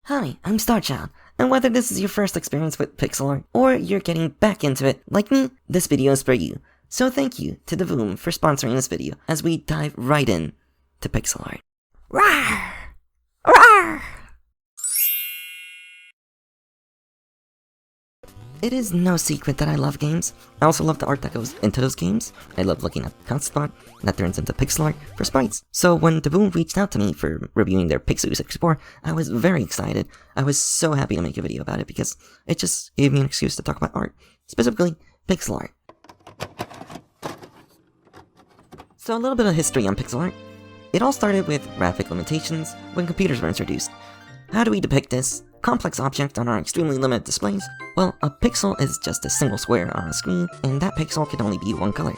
Hi, I'm Starchild, and whether this is your first experience with pixel art, or you're getting back into it, like me, this video is for you. So thank you to Davoom for sponsoring this video, as we dive right in to pixel art. Rawr! Rawr! It is no secret that I love games. I also love the art that goes into those games. I love looking at concept art that turns into pixel art for sprites. So when Davoom reached out to me for reviewing their Pixoo 64, I was very excited. I was so happy to make a video about it because it just gave me an excuse to talk about art, specifically pixel art. So a little bit of history on pixel art. It all started with graphic limitations when computers were introduced. How do we depict this complex object on our extremely limited displays? Well, a pixel is just a single square on a screen, and that pixel can only be one color.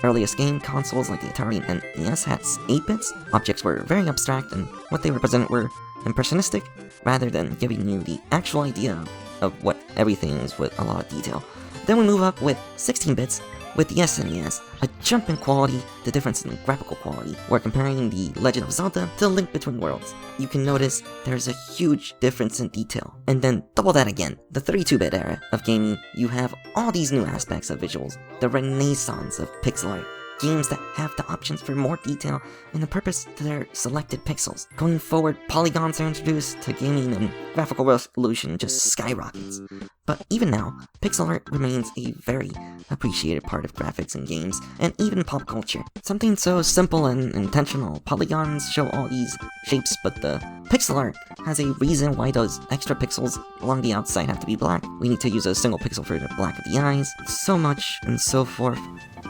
Earliest game consoles like the Atari and NES had 8 bits. Objects were very abstract, and what they represented were impressionistic, rather than giving you the actual idea of what everything is with a lot of detail. Then we move up with 16 bits, with the SNES, a jump in quality, the difference in graphical quality. We're comparing the Legend of Zelda to Link Between Worlds. You can notice there's a huge difference in detail. And then double that again. The 32-bit era of gaming, you have all these new aspects of visuals, the renaissance of pixel art. Games that have the options for more detail and the purpose to their selected pixels. Going forward, polygons are introduced to gaming and graphical resolution just skyrockets. But even now, pixel art remains a very appreciated part of graphics in games, and even pop culture. Something so simple and intentional, polygons show all these shapes, but the pixel art has a reason why those extra pixels along the outside have to be black. We need to use a single pixel for the black of the eyes, so much and so forth.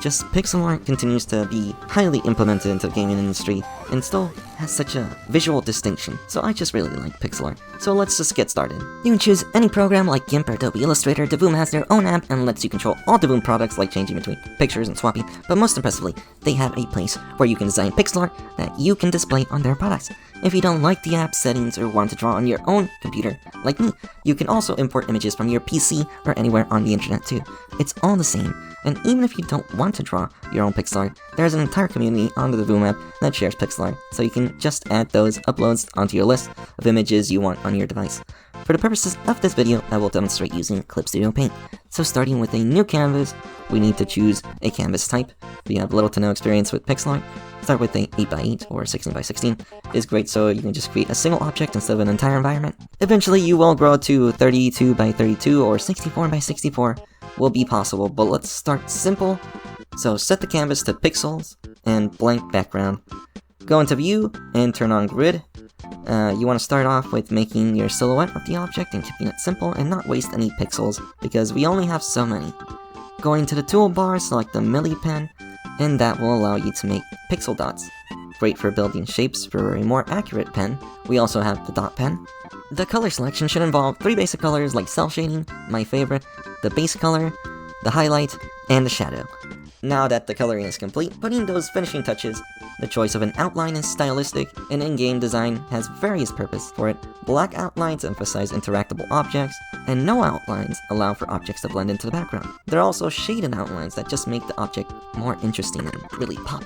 Just pixel art continues to be highly implemented into the gaming industry, and still has such a visual distinction, so I just really like pixel art. So let's just get started. You can choose any program like GIMP or Adobe Illustrator. Davoom has their own app and lets you control all Davoom products like changing between pictures and swapping, but most impressively, they have a place where you can design pixel art that you can display on their products. If you don't like the app settings or want to draw on your own computer, like me, you can also import images from your PC or anywhere on the internet too. It's all the same, and even if you don't want to draw your own pixel art, there's an entire community on the Davoom app that shares pixel art, so you can just add those uploads onto your list of images you want on your device. For the purposes of this video, I will demonstrate using Clip Studio Paint. So starting with a new canvas, we need to choose a canvas type. If you have little to no experience with pixel art, start with a 8x8 or 16x16. It's great so you can just create a single object instead of an entire environment. Eventually you will grow to 32x32 or 64x64 will be possible, but let's start simple. So set the canvas to pixels and blank background. Go into view and turn on grid. You want to start off with making your silhouette of the object and keeping it simple and not waste any pixels because we only have so many. Going to the toolbar, select the Milli pen, and that will allow you to make pixel dots. Great for building shapes for a more accurate pen. We also have the dot pen. The color selection should involve 3 basic colors like cell shading, my favorite, the base color, the highlight, and the shadow. Now that the coloring is complete, putting those finishing touches. The choice of an outline is stylistic, and in-game design has various purposes for it. Black outlines emphasize interactable objects, and no outlines allow for objects to blend into the background. There are also shaded outlines that just make the object more interesting and really pop.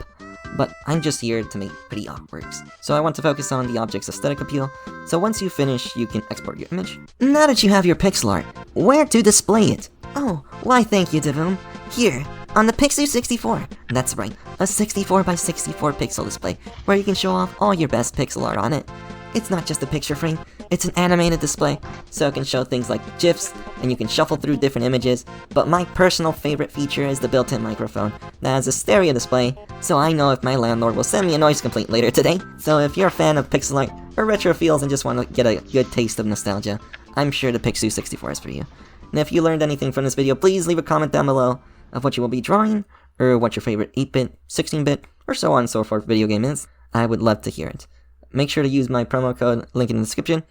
But I'm just here to make pretty artworks, so I want to focus on the object's aesthetic appeal, so once you finish, you can export your image. Now that you have your pixel art, where to display it? Oh, why thank you, Davoom. Here, on the Pixoo 64. That's right, a 64x64 pixel display, where you can show off all your best pixel art on it. It's not just a picture frame, it's an animated display, so it can show things like GIFs, and you can shuffle through different images, but my personal favorite feature is the built-in microphone that has a stereo display, so I know if my landlord will send me a noise complaint later today. So if you're a fan of pixel art or retro feels and just want to get a good taste of nostalgia, I'm sure the Pixoo 64 is for you. And if you learned anything from this video, please leave a comment down below of what you will be drawing, or what your favorite 8-bit, 16-bit, or so on and so forth video game is. I would love to hear it. Make sure to use my promo code, link in the description.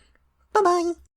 Bye-bye!